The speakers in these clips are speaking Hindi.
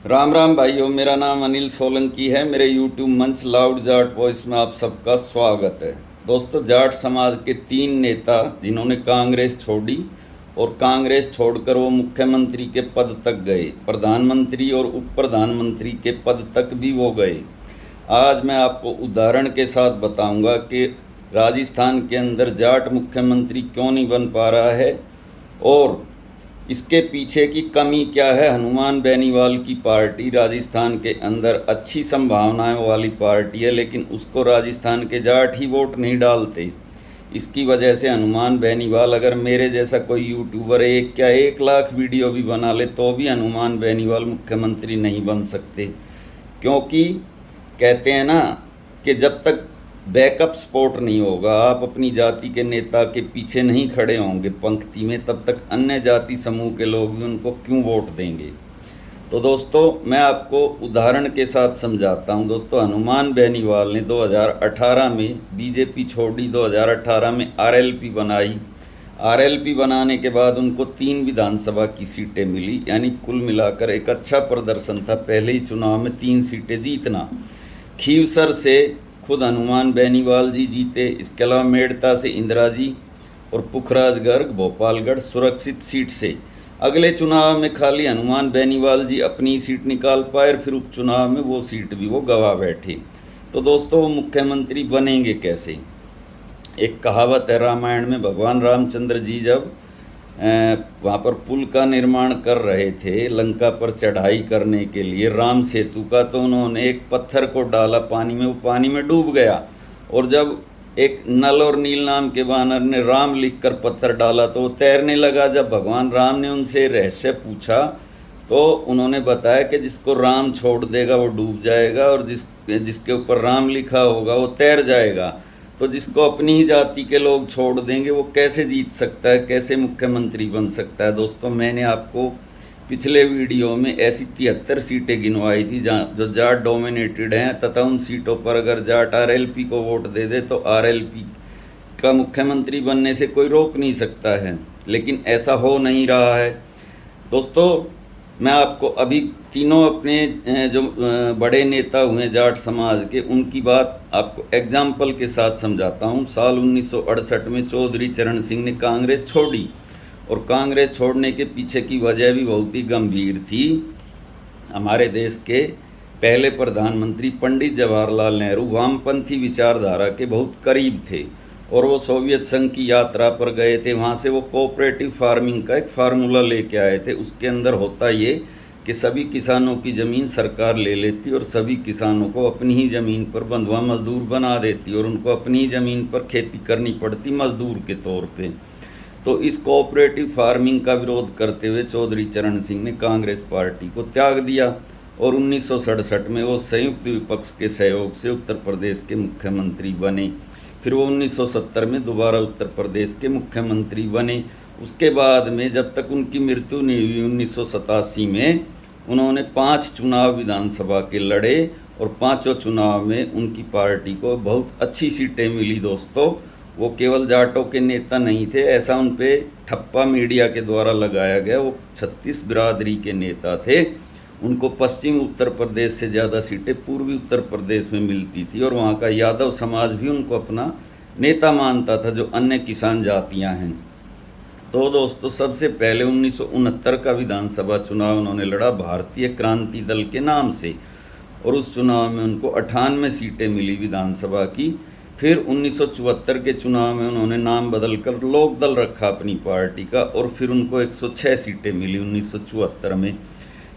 राम राम भाइयों, मेरा नाम अनिल सोलंकी है। मेरे यूट्यूब मंच लाउड जाट वॉइस में आप सबका स्वागत है। दोस्तों, जाट समाज के 3 नेता जिन्होंने कांग्रेस छोड़ी और कांग्रेस छोड़कर वो मुख्यमंत्री के पद तक गए, प्रधानमंत्री और उप प्रधानमंत्री के पद तक भी वो गए। आज मैं आपको उदाहरण के साथ बताऊंगा कि राजस्थान के अंदर जाट मुख्यमंत्री क्यों नहीं बन पा रहा है और इसके पीछे की कमी क्या है। हनुमान बेनीवाल की पार्टी राजस्थान के अंदर अच्छी संभावनाओं वाली पार्टी है, लेकिन उसको राजस्थान के जाट ही वोट नहीं डालते। इसकी वजह से हनुमान बेनीवाल, अगर मेरे जैसा कोई यूट्यूबर एक क्या 1 लाख वीडियो भी बना ले तो भी हनुमान बेनीवाल मुख्यमंत्री नहीं बन सकते। क्योंकि कहते हैं ना कि जब तक बैकअप सपोर्ट नहीं होगा, आप अपनी जाति के नेता के पीछे नहीं खड़े होंगे पंक्ति में, तब तक अन्य जाति समूह के लोग भी उनको क्यों वोट देंगे। तो दोस्तों, मैं आपको उदाहरण के साथ समझाता हूं। दोस्तों, हनुमान बेनीवाल ने 2018 में बीजेपी छोड़ी, 2018 में आरएलपी बनाई। आरएलपी बनाने के बाद उनको 3 विधानसभा की सीटें मिली, यानी कुल मिलाकर एक अच्छा प्रदर्शन था। पहले ही चुनाव में 3 सीटें जीतना। खीवसर से खुद हनुमान बेनीवाल जी जीते। इसके अलावा मेड़ता से इंदिरा जी और पुखराज गर्ग भोपालगढ़ सुरक्षित सीट से। अगले चुनाव में खाली हनुमान बेनीवाल जी अपनी सीट निकाल पाए और फिर उपचुनाव में वो सीट भी वो गवा बैठे। तो दोस्तों, वो मुख्यमंत्री बनेंगे कैसे। एक कहावत है रामायण में, भगवान रामचंद्र जी जब वहाँ पर पुल का निर्माण कर रहे थे लंका पर चढ़ाई करने के लिए, राम सेतु का, तो उन्होंने एक पत्थर को डाला पानी में, वो पानी में डूब गया। और जब एक नल और नील नाम के वानर ने राम लिखकर पत्थर डाला तो वो तैरने लगा। जब भगवान राम ने उनसे रहस्य पूछा तो उन्होंने बताया कि जिसको राम छोड़ देगा वो डूब जाएगा और जिसके ऊपर राम लिखा होगा वो तैर जाएगा। तो जिसको अपनी ही जाति के लोग छोड़ देंगे वो कैसे जीत सकता है, कैसे मुख्यमंत्री बन सकता है। दोस्तों, मैंने आपको पिछले वीडियो में ऐसी 73 सीटें गिनवाई थी जहाँ जो जाट डोमिनेटेड हैं, तथा उन सीटों पर अगर जाट आरएलपी को वोट दे दे तो आरएलपी का मुख्यमंत्री बनने से कोई रोक नहीं सकता है। लेकिन ऐसा हो नहीं रहा है। दोस्तों, मैं आपको अभी तीनों अपने जो बड़े नेता हुए जाट समाज के, उनकी बात आपको एग्जाम्पल के साथ समझाता हूँ। साल 1968 में चौधरी चरण सिंह ने कांग्रेस छोड़ी और कांग्रेस छोड़ने के पीछे की वजह भी बहुत ही गंभीर थी। हमारे देश के पहले प्रधानमंत्री पंडित जवाहरलाल नेहरू वामपंथी विचारधारा के बहुत करीब थे और वो सोवियत संघ की यात्रा पर गए थे। वहाँ से वो कोऑपरेटिव फार्मिंग का एक फार्मूला लेके आए थे। उसके अंदर होता ये कि सभी किसानों की ज़मीन सरकार ले लेती और सभी किसानों को अपनी ही ज़मीन पर बंधुआ मजदूर बना देती और उनको अपनी ही ज़मीन पर खेती करनी पड़ती मजदूर के तौर पे। तो इस कोऑपरेटिव फार्मिंग का विरोध करते हुए चौधरी चरण सिंह ने कांग्रेस पार्टी को त्याग दिया और 1967 में वो संयुक्त विपक्ष के सहयोग से उत्तर प्रदेश के मुख्यमंत्री बने। फिर वो 1970 में दोबारा उत्तर प्रदेश के मुख्यमंत्री बने। उसके बाद में जब तक उनकी मृत्यु नहीं हुई 1987 में, उन्होंने 5 चुनाव विधानसभा के लड़े और 5 चुनाव में उनकी पार्टी को बहुत अच्छी सीटें मिली। दोस्तों, वो केवल जाटों के नेता नहीं थे, ऐसा उन पे ठप्पा मीडिया के द्वारा लगाया गया। वो 36 बिरादरी के नेता थे। उनको पश्चिम उत्तर प्रदेश से ज़्यादा सीटें पूर्वी उत्तर प्रदेश में मिलती थी और वहाँ का यादव समाज भी उनको अपना नेता मानता था, जो अन्य किसान जातियाँ हैं। तो दोस्तों, सबसे पहले 1969 का विधानसभा चुनाव उन्होंने लड़ा भारतीय क्रांति दल के नाम से और उस चुनाव में उनको 98 सीटें मिली विधानसभा की। फिर 1974 के चुनाव में उन्होंने नाम बदलकर लोक दल रखा अपनी पार्टी का और फिर उनको 106 सीटें मिली 1974 में।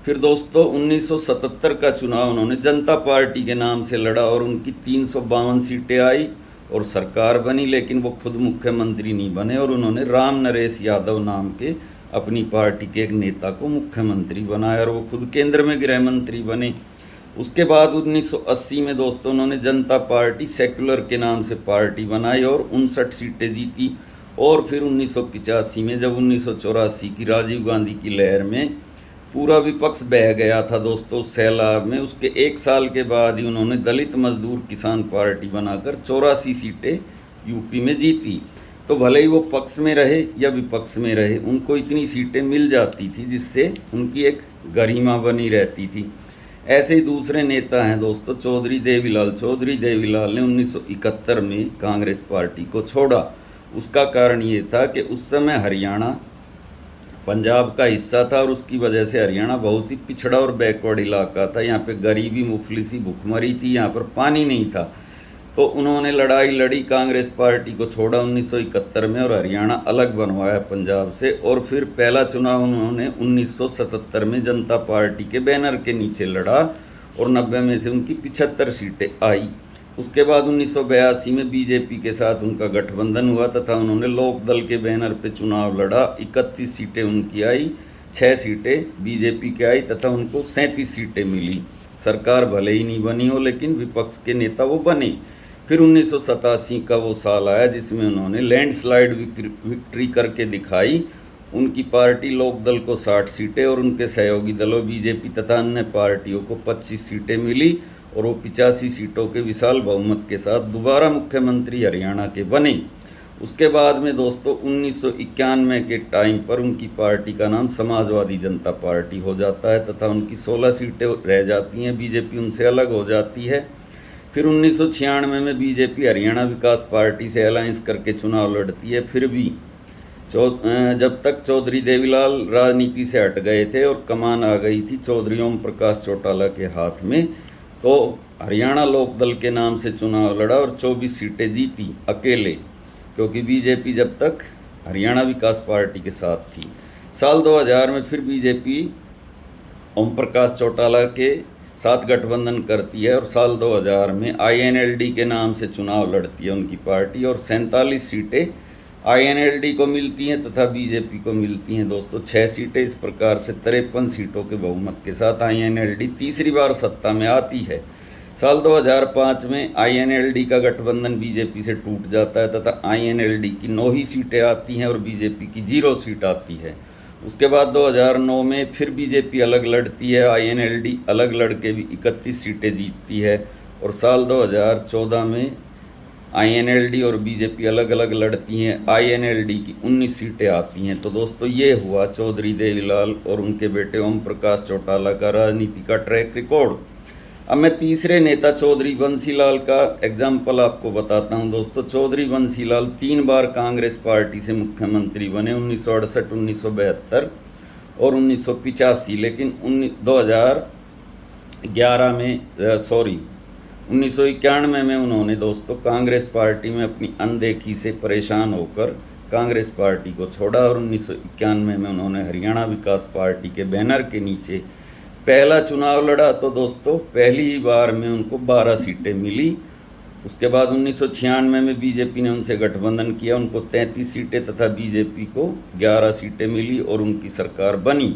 फिर दोस्तों, 1977 का चुनाव उन्होंने जनता पार्टी के नाम से लड़ा और उनकी 352 सीटें आई और सरकार बनी, लेकिन वो खुद मुख्यमंत्री नहीं बने और उन्होंने राम नरेश यादव नाम के अपनी पार्टी के एक नेता को मुख्यमंत्री बनाया और वो खुद केंद्र में गृह मंत्री बने। उसके बाद 1980 में दोस्तों उन्होंने जनता पार्टी सेक्युलर के नाम से पार्टी बनाई और 59 सीटें जीती। और फिर 1985 में जब 1984 की राजीव गांधी की लहर में पूरा विपक्ष बह गया था दोस्तों सैलाब में, उसके 1 साल के बाद ही उन्होंने दलित मजदूर किसान पार्टी बनाकर 84 सीटें यूपी में जीती। तो भले ही वो पक्ष में रहे या विपक्ष में रहे, उनको इतनी सीटें मिल जाती थी जिससे उनकी एक गरिमा बनी रहती थी। ऐसे ही दूसरे नेता हैं दोस्तों चौधरी देवीलाल। चौधरी देवीलाल ने 1971 में कांग्रेस पार्टी को छोड़ा। उसका कारण ये था कि उस समय हरियाणा पंजाब का हिस्सा था और उसकी वजह से हरियाणा बहुत ही पिछड़ा और बैकवर्ड इलाका था। यहाँ पे गरीबी मुफलिसी भुखमरी थी, यहाँ पर पानी नहीं था। तो उन्होंने लड़ाई लड़ी, कांग्रेस पार्टी को छोड़ा 1971 में और हरियाणा अलग बनवाया पंजाब से। और फिर पहला चुनाव उन्होंने 1977 में जनता पार्टी के बैनर के नीचे लड़ा और 90 में से उनकी 75 सीटें आई। उसके बाद 1982 में बीजेपी के साथ उनका गठबंधन हुआ तथा उन्होंने लोक दल के बैनर पर चुनाव लड़ा। 31 सीटें उनकी आई, 6 सीटें बीजेपी के आई तथा उनको 37 सीटें मिली। सरकार भले ही नहीं बनी हो लेकिन विपक्ष के नेता वो बने। फिर 1987 का वो साल आया जिसमें उन्होंने लैंडस्लाइड विक्ट्री करके दिखाई। उनकी पार्टी लोकदल को 60 सीटें और उनके सहयोगी दलों बीजेपी तथा अन्य पार्टियों को 25 सीटें मिली और वो 85 सीटों के विशाल बहुमत के साथ दोबारा मुख्यमंत्री हरियाणा के बने। उसके बाद में दोस्तों 1991 के टाइम पर उनकी पार्टी का नाम समाजवादी जनता पार्टी हो जाता है तथा उनकी 16 सीटें रह जाती हैं, बीजेपी उनसे अलग हो जाती है। फिर 1996 में बीजेपी हरियाणा विकास पार्टी से अलायंस करके चुनाव लड़ती है। फिर भी जब तक चौधरी देवीलाल राजनीति से हट गए थे और कमान आ गई थी चौधरी ओम प्रकाश चौटाला के हाथ में, तो हरियाणा लोकदल के नाम से चुनाव लड़ा और 24 सीटें जीती अकेले, क्योंकि बीजेपी जब तक हरियाणा विकास पार्टी के साथ थी। साल 2000 में फिर बीजेपी ओम प्रकाश चौटाला के साथ गठबंधन करती है और साल 2000 में INLD के नाम से चुनाव लड़ती है उनकी पार्टी और 47 सीटें INLD को मिलती हैं तथा बीजेपी को मिलती हैं दोस्तों 6 सीटें। इस प्रकार से 53 सीटों के बहुमत के साथ INLD तीसरी बार सत्ता में आती है। साल 2005 में INLD का गठबंधन बीजेपी से टूट जाता है तथा INLD की 9 ही सीटें आती हैं और बीजेपी की 0 सीट आती है। उसके बाद 2009 में फिर बीजेपी अलग लड़ती है, INLD अलग लड़के भी 31 सीटें जीतती है और साल 2014 में INLD और बीजेपी अलग अलग लड़ती हैं, INLD की 19 सीटें आती हैं। तो दोस्तों ये हुआ चौधरी देवीलाल और उनके बेटे ओम प्रकाश चौटाला का राजनीति का ट्रैक रिकॉर्ड। अब मैं तीसरे नेता चौधरी बंसीलाल का एग्जाम्पल आपको बताता हूं दोस्तों। चौधरी बंसीलाल 3 बार कांग्रेस पार्टी से मुख्यमंत्री बने, 1968, 1972 और 1985। लेकिन 1991 में उन्होंने दोस्तों कांग्रेस पार्टी में अपनी अनदेखी से परेशान होकर कांग्रेस पार्टी को छोड़ा और 1991 में उन्होंने हरियाणा विकास पार्टी के बैनर के नीचे पहला चुनाव लड़ा। तो दोस्तों पहली ही बार में उनको 12 सीटें मिली। उसके बाद 1996 में बीजेपी ने उनसे गठबंधन किया, उनको 33 सीटें तथा बीजेपी को 11 सीटें मिली और उनकी सरकार बनी।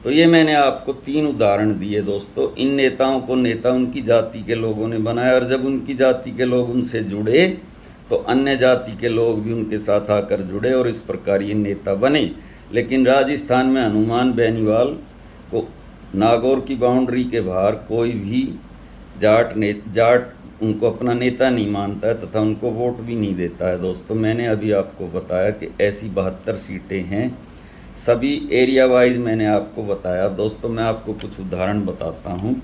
तो ये मैंने आपको 3 उदाहरण दिए दोस्तों। इन नेताओं को नेता उनकी जाति के लोगों ने बनाया और जब उनकी जाति के लोग उनसे जुड़े तो अन्य जाति के लोग भी उनके साथ आकर जुड़े और इस प्रकार ये नेता बने। लेकिन राजस्थान में हनुमान बेनीवाल को नागौर की बाउंड्री के बाहर कोई भी जाट उनको अपना नेता नहीं मानता है तथा उनको वोट भी नहीं देता है दोस्तों। मैंने अभी आपको बताया कि ऐसी 72 सीटें हैं, सभी एरिया वाइज मैंने आपको बताया। दोस्तों मैं आपको कुछ उदाहरण बताता हूँ।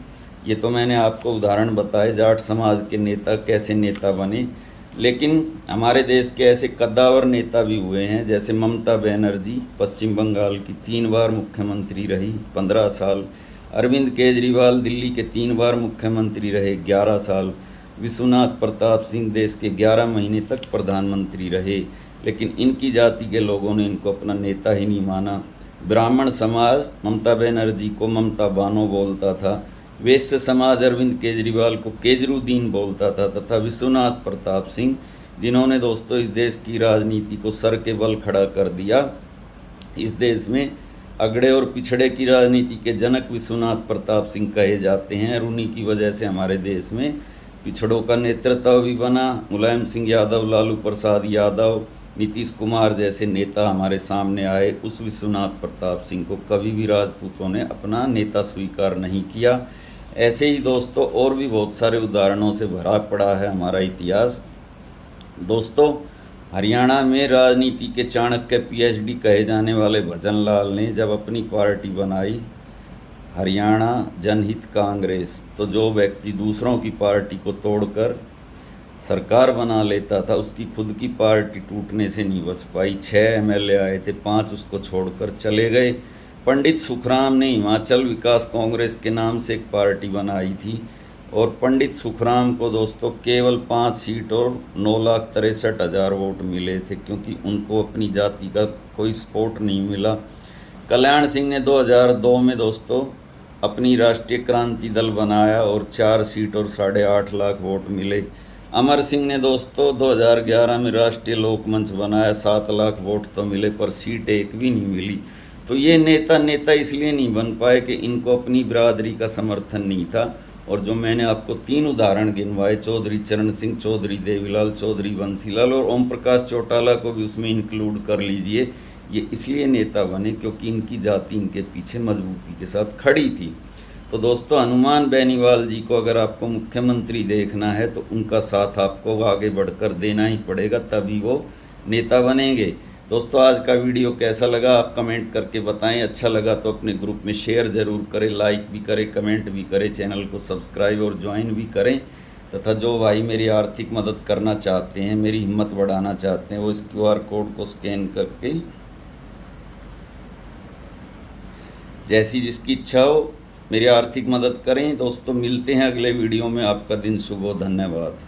ये तो मैंने आपको उदाहरण बताए जाट समाज के नेता कैसे नेता बने, लेकिन हमारे देश के ऐसे कद्दावर नेता भी हुए हैं जैसे ममता बनर्जी पश्चिम बंगाल की 3 बार मुख्यमंत्री रही 15 साल, अरविंद केजरीवाल दिल्ली के 3 बार मुख्यमंत्री रहे 11 साल, विश्वनाथ प्रताप सिंह देश के 11 महीने तक प्रधानमंत्री रहे, लेकिन इनकी जाति के लोगों ने इनको अपना नेता ही नहीं माना। ब्राह्मण समाज ममता बनर्जी को ममता बानो बोलता था, वैश्य समाज अरविंद केजरीवाल को केजरुद्दीन बोलता था तथा विश्वनाथ प्रताप सिंह जिन्होंने दोस्तों इस देश की राजनीति को सर के बल खड़ा कर दिया, इस देश में अगड़े और पिछड़े की राजनीति के जनक विश्वनाथ प्रताप सिंह कहे जाते हैं और उन्हीं की वजह से हमारे देश में पिछड़ों का नेतृत्व भी बना। मुलायम सिंह यादव, लालू प्रसाद यादव, नीतीश कुमार जैसे नेता हमारे सामने आए। उस विश्वनाथ प्रताप सिंह को कभी भी राजपूतों ने अपना नेता स्वीकार नहीं किया। ऐसे ही दोस्तों और भी बहुत सारे उदाहरणों से भरा पड़ा है हमारा इतिहास। दोस्तों हरियाणा में राजनीति के चाणक्य PhD कहे जाने वाले भजन लाल ने जब अपनी पार्टी बनाई हरियाणा जनहित कांग्रेस। तो जो व्यक्ति दूसरों की पार्टी को तोड़कर सरकार बना लेता था, उसकी खुद की पार्टी टूटने से नहीं बच पाई। 6 एमएलए आए थे, 5 उसको छोड़कर चले गए। पंडित सुखराम ने हिमाचल विकास कांग्रेस के नाम से एक पार्टी बनाई थी और पंडित सुखराम को दोस्तों केवल 5 सीट और 9,63,000 वोट मिले थे, क्योंकि उनको अपनी जाति का कोई सपोर्ट नहीं मिला। कल्याण सिंह ने 2002 में दोस्तों अपनी राष्ट्रीय क्रांति दल बनाया और 4 सीट और 8.5 लाख वोट मिले। अमर सिंह ने दोस्तों 2011 में राष्ट्रीय लोकमंच बनाया, 7 लाख वोट तो मिले पर सीट एक भी नहीं मिली। तो ये नेता इसलिए नहीं बन पाए कि इनको अपनी बिरादरी का समर्थन नहीं था। और जो मैंने आपको 3 उदाहरण गिनवाए, चौधरी चरण सिंह, चौधरी देवीलाल, चौधरी बंसीलाल और ओम प्रकाश चौटाला को भी उसमें इंक्लूड कर लीजिए, ये इसलिए नेता बने क्योंकि इनकी जाति इनके पीछे मजबूती के साथ खड़ी थी। तो दोस्तों हनुमान बेनीवाल जी को अगर आपको मुख्यमंत्री देखना है तो उनका साथ आपको आगे बढ़कर देना ही पड़ेगा, तभी वो नेता बनेंगे। दोस्तों आज का वीडियो कैसा लगा आप कमेंट करके बताएं। अच्छा लगा तो अपने ग्रुप में शेयर ज़रूर करें, लाइक भी करें, कमेंट भी करें, चैनल को सब्सक्राइब और ज्वाइन भी करें। तथा जो भाई मेरी आर्थिक मदद करना चाहते हैं, मेरी हिम्मत बढ़ाना चाहते हैं, वो इस QR कोड को स्कैन करके जैसी जिसकी इच्छा हो मेरी आर्थिक मदद करें। दोस्तों मिलते हैं अगले वीडियो में। आपका दिन शुभ हो। धन्यवाद।